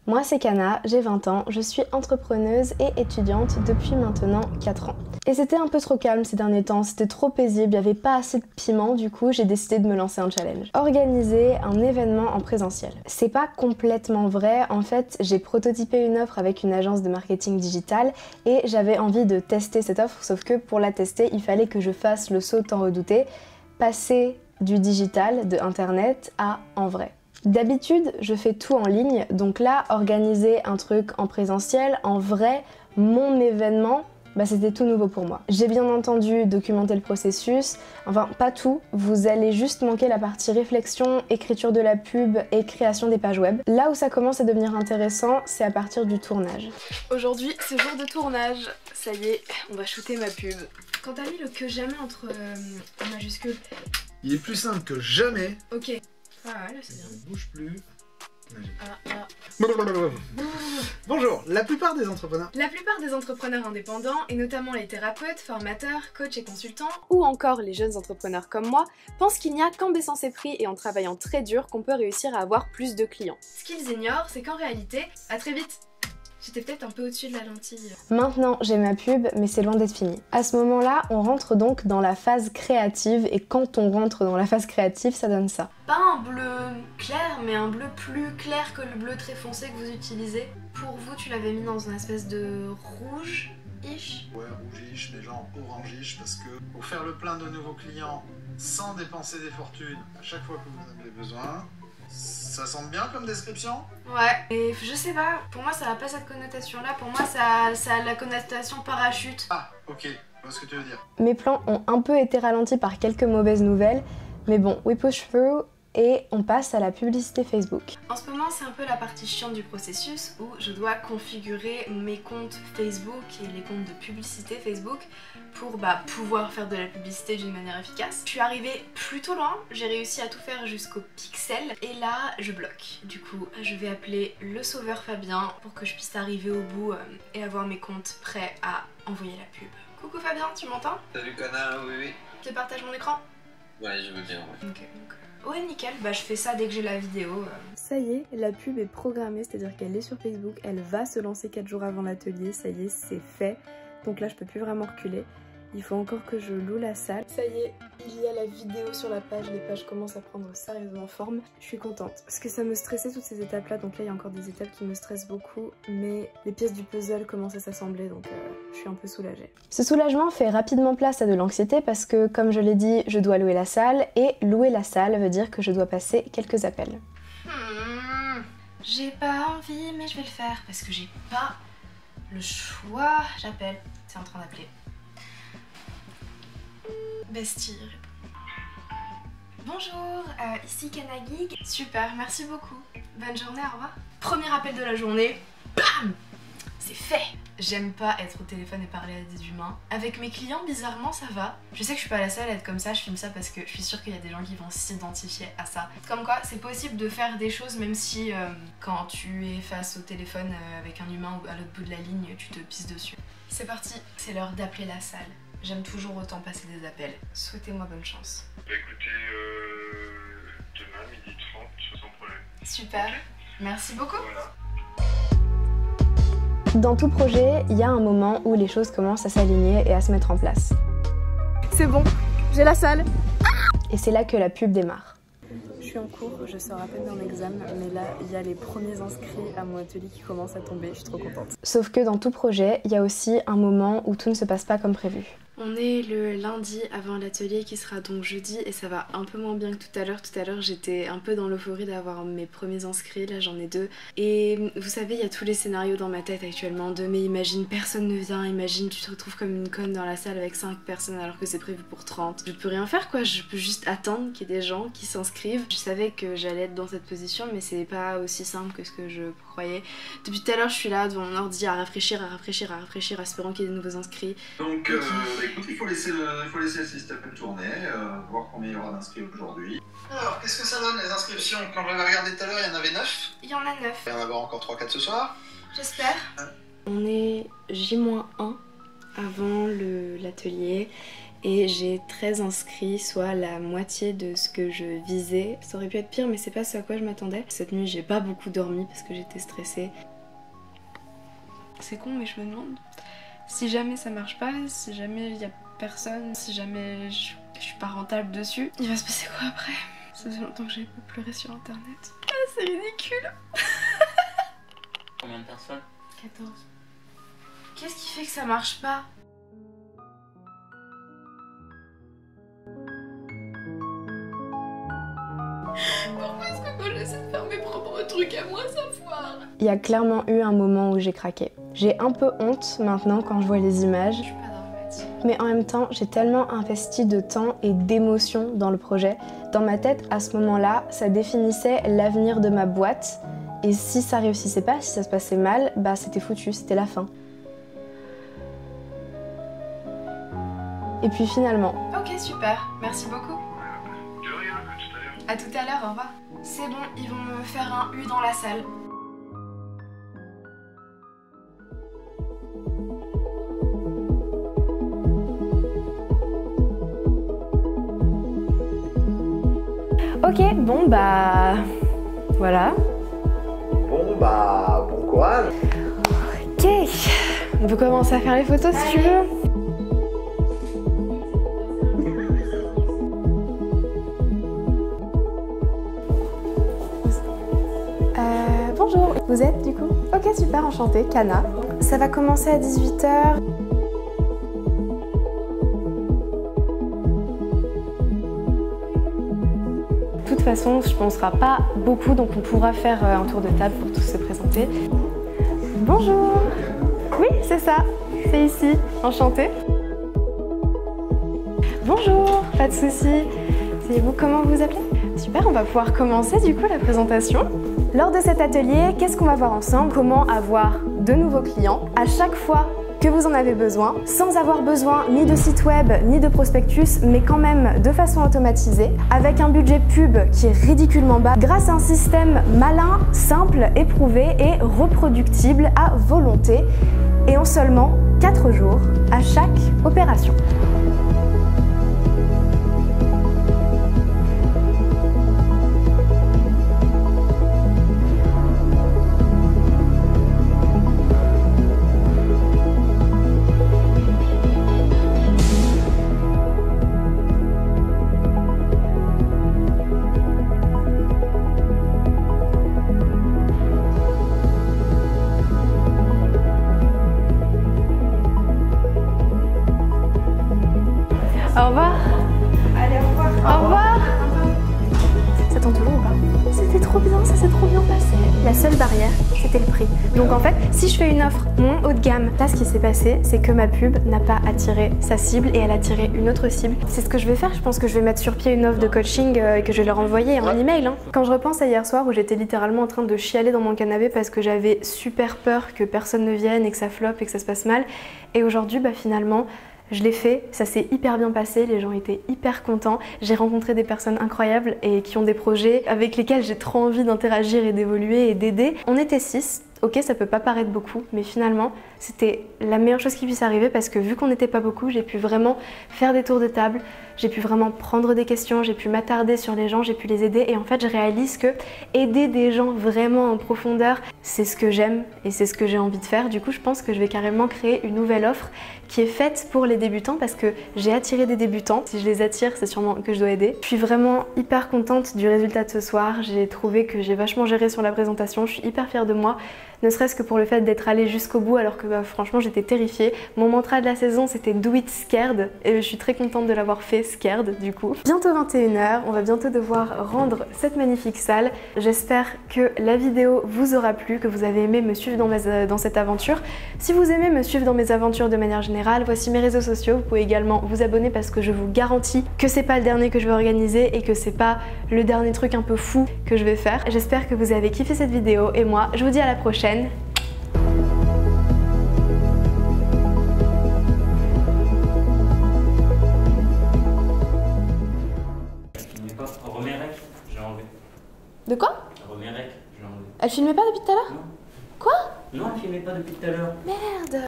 Moi c'est Kana, j'ai 20 ans, je suis entrepreneuse et étudiante depuis maintenant 4 ans. Et c'était un peu trop calme ces derniers temps, c'était trop paisible, il n'y avait pas assez de piment, du coup j'ai décidé de me lancer un challenge. Organiser un événement en présentiel. C'est pas complètement vrai, en fait j'ai prototypé une offre avec une agence de marketing digital et j'avais envie de tester cette offre, sauf que pour la tester il fallait que je fasse le saut tant redouté, passer du digital, de internet à en vrai. D'habitude, je fais tout en ligne, donc là, organiser un truc en présentiel, en vrai, mon événement, c'était tout nouveau pour moi. J'ai bien entendu documenté le processus, enfin pas tout, vous allez juste manquer la partie réflexion, écriture de la pub et création des pages web. Là où ça commence à devenir intéressant, c'est à partir du tournage. Aujourd'hui, c'est jour de tournage, ça y est, on va shooter ma pub. Quand t'as mis le que jamais entre en majuscule... Il est plus simple que jamais. Ok. Ah ouais, là c'est bien. Ne bouge plus. Ah. Bonjour, la plupart des entrepreneurs indépendants, et notamment les thérapeutes, formateurs, coachs et consultants, ou encore les jeunes entrepreneurs comme moi, pensent qu'il n'y a qu'en baissant ses prix et en travaillant très dur qu'on peut réussir à avoir plus de clients. Ce qu'ils ignorent, c'est qu'en réalité, à très vite. J'étais peut-être un peu au-dessus de la lentille. Maintenant, j'ai ma pub, mais c'est loin d'être fini. À ce moment-là, on rentre donc dans la phase créative, et quand on rentre dans la phase créative, ça donne ça. Pas un bleu clair, mais un bleu plus clair que le bleu très foncé que vous utilisez. Pour vous, tu l'avais mis dans une espèce de rouge-ish. Ouais, rougiche, mais genre orangiche, parce que pour faire le plein de nouveaux clients sans dépenser des fortunes à chaque fois que vous en avez besoin, ça semble bien comme description? Ouais, et je sais pas, pour moi ça n'a pas cette connotation là, pour moi ça a la connotation parachute. Ah, ok, je vois ce que tu veux dire. Mes plans ont un peu été ralentis par quelques mauvaises nouvelles, mais bon, we push through et on passe à la publicité Facebook. En ce moment c'est un peu la partie chiante du processus où je dois configurer mes comptes Facebook et les comptes de publicité Facebook pour pouvoir faire de la publicité d'une manière efficace. Je suis arrivée plutôt loin, j'ai réussi à tout faire jusqu'au pixel et là je bloque. Du coup je vais appeler le sauveur Fabien pour que je puisse arriver au bout et avoir mes comptes prêts à envoyer la pub. Coucou Fabien, tu m'entends? Salut Kana, oui. Tu partages mon écran? Ouais, je veux bien, ouais. Ok, ouais nickel, je fais ça dès que j'ai la vidéo. Ça y est, la pub est programmée, c'est-à-dire qu'elle est sur Facebook, elle va se lancer 4 jours avant l'atelier, ça y est, c'est fait. Donc là je peux plus vraiment reculer. Il faut encore que je loue la salle. Ça y est, il y a la vidéo sur la page, les pages commencent à prendre sérieusement forme. Je suis contente parce que ça me stressait toutes ces étapes là, donc là il y a encore des étapes qui me stressent beaucoup, mais les pièces du puzzle commencent à s'assembler, donc je suis un peu soulagée. Ce soulagement fait rapidement place à de l'anxiété parce que, comme je l'ai dit, je dois louer la salle, et louer la salle veut dire que je dois passer quelques appels. J'ai pas envie, mais je vais le faire parce que j'ai pas le choix. J'appelle, c'est en train d'appeler. Bestie. Bonjour, ici Kana Geek. Super, merci beaucoup. Bonne journée, au revoir. Premier appel de la journée. Bam! C'est fait. J'aime pas être au téléphone et parler à des humains. Avec mes clients, bizarrement, ça va. Je sais que je suis pas la seule à être comme ça, je filme ça parce que je suis sûre qu'il y a des gens qui vont s'identifier à ça. Comme quoi, c'est possible de faire des choses même si quand tu es face au téléphone avec un humain ou à l'autre bout de la ligne, tu te pisses dessus. C'est parti, c'est l'heure d'appeler la salle. J'aime toujours autant passer des appels. Souhaitez-moi bonne chance. Écoutez, demain, 12h30, sans problème. Super, okay. Merci beaucoup. Voilà. Dans tout projet, il y a un moment où les choses commencent à s'aligner et à se mettre en place. C'est bon, j'ai la salle. Et c'est là que la pub démarre. Je suis en cours, je sors à peine d'un examen, mais là, il y a les premiers inscrits à mon atelier qui commencent à tomber, je suis trop contente. Sauf que dans tout projet, il y a aussi un moment où tout ne se passe pas comme prévu. On est le lundi avant l'atelier qui sera donc jeudi et ça va un peu moins bien que tout à l'heure. Tout à l'heure j'étais un peu dans l'euphorie d'avoir mes premiers inscrits, là j'en ai 2. Et vous savez, il y a tous les scénarios dans ma tête actuellement de mais imagine personne ne vient, imagine tu te retrouves comme une conne dans la salle avec 5 personnes alors que c'est prévu pour 30. Je peux rien faire quoi, je peux juste attendre qu'il y ait des gens qui s'inscrivent. Je savais que j'allais être dans cette position mais c'est pas aussi simple que ce que je croyais. Depuis tout à l'heure je suis là devant mon ordi à rafraîchir, espérant qu'il y ait de nouveaux inscrits. Donc écoute, il faut laisser le système tourner, voir combien il y aura d'inscrits aujourd'hui. Alors, qu'est-ce que ça donne les inscriptions? Quand j'avais regardé tout à l'heure, il y en avait 9. Il y en a 9. Il va y en avoir encore 3-4 ce soir. J'espère. On est J-1 avant l'atelier et j'ai 13 inscrits, soit la moitié de ce que je visais. Ça aurait pu être pire mais c'est pas ce à quoi je m'attendais. Cette nuit j'ai pas beaucoup dormi parce que j'étais stressée. C'est con mais je me demande si jamais ça marche pas, si jamais il y a personne, si jamais je suis pas rentable dessus, il va se passer quoi après? Ça fait longtemps que j'avais pas pleuré sur internet. Ah c'est ridicule. Combien de personnes? 14. Qu'est-ce qui fait que ça marche pas? Pourquoi est-ce que quand j'essaie de faire mes propres trucs à moi, ça foire? Il y a clairement eu un moment où j'ai craqué. J'ai un peu honte maintenant quand je vois les images. Je suis pas dramatique. Mais en même temps, j'ai tellement investi de temps et d'émotion dans le projet. Dans ma tête, à ce moment-là, ça définissait l'avenir de ma boîte. Et si ça réussissait pas, si ça se passait mal, bah c'était foutu, c'était la fin. Et puis finalement... Ok, super, merci beaucoup. De rien, à tout à l'heure. À tout à l'heure, au revoir. C'est bon, ils vont me faire un U dans la salle. Ok, bon bah... Voilà. Bon bah, bon courage. Ok, on peut commencer à faire les photos si tu veux. Bonjour, vous êtes du coup? Ok, super, enchantée, Kana. Ça va commencer à 18 h. De toute façon, je pense qu'on sera pas beaucoup, donc on pourra faire un tour de table pour tous se présenter. Bonjour. Oui, c'est ça, c'est ici. Enchantée. Bonjour, pas de souci. C'est vous, comment vous vous appelez? Super, on va pouvoir commencer du coup la présentation. Lors de cet atelier, qu'est-ce qu'on va voir ensemble? Comment avoir de nouveaux clients à chaque fois que vous en avez besoin, sans avoir besoin ni de site web ni de prospectus, mais quand même de façon automatisée, avec un budget pub qui est ridiculement bas, grâce à un système malin, simple, éprouvé et reproductible à volonté, et en seulement 4 jours à chaque opération. Au revoir. Allez, au revoir. Au revoir. Ça tombe toujours ou pas? C'était trop bien, ça s'est trop bien passé. La seule barrière, c'était le prix. Donc en fait, si je fais une offre moins haut de gamme, là ce qui s'est passé, c'est que ma pub n'a pas attiré sa cible et elle a attiré une autre cible. C'est ce que je vais faire, je pense que je vais mettre sur pied une offre de coaching et que je vais leur envoyer en email. Quand je repense à hier soir où j'étais littéralement en train de chialer dans mon canapé parce que j'avais super peur que personne ne vienne et que ça floppe et que ça se passe mal. Et aujourd'hui, bah finalement, je l'ai fait, ça s'est hyper bien passé, les gens étaient hyper contents. J'ai rencontré des personnes incroyables et qui ont des projets avec lesquels j'ai trop envie d'interagir et d'évoluer et d'aider. On était 6. Ok, ça peut pas paraître beaucoup, mais finalement, c'était la meilleure chose qui puisse arriver parce que vu qu'on n'était pas beaucoup, j'ai pu vraiment faire des tours de table, j'ai pu vraiment prendre des questions, j'ai pu m'attarder sur les gens, j'ai pu les aider et en fait, je réalise que aider des gens vraiment en profondeur, c'est ce que j'aime et c'est ce que j'ai envie de faire. Du coup, je pense que je vais carrément créer une nouvelle offre qui est faite pour les débutants parce que j'ai attiré des débutants. Si je les attire, c'est sûrement que je dois aider. Je suis vraiment hyper contente du résultat de ce soir. J'ai trouvé que j'ai vachement géré sur la présentation. Je suis hyper fière de moi. Ne serait-ce que pour le fait d'être allée jusqu'au bout alors que franchement j'étais terrifiée. Mon mantra de la saison c'était Do it scared et je suis très contente de l'avoir fait scared du coup. Bientôt 21 h, on va bientôt devoir rendre cette magnifique salle. J'espère que la vidéo vous aura plu, que vous avez aimé me suivre dans cette aventure. Si vous aimez me suivre dans mes aventures de manière générale, voici mes réseaux sociaux. Vous pouvez également vous abonner parce que je vous garantis que c'est pas le dernier que je vais organiser et que c'est pas le dernier truc un peu fou que je vais faire. J'espère que vous avez kiffé cette vidéo et moi je vous dis à la prochaine. Remets rec, j'ai enlevé. De quoi? Remets rec, j'ai enlevé. Elle filmait pas depuis tout à l'heure? Non. Quoi? Non, elle filmait pas depuis tout à l'heure. Merde!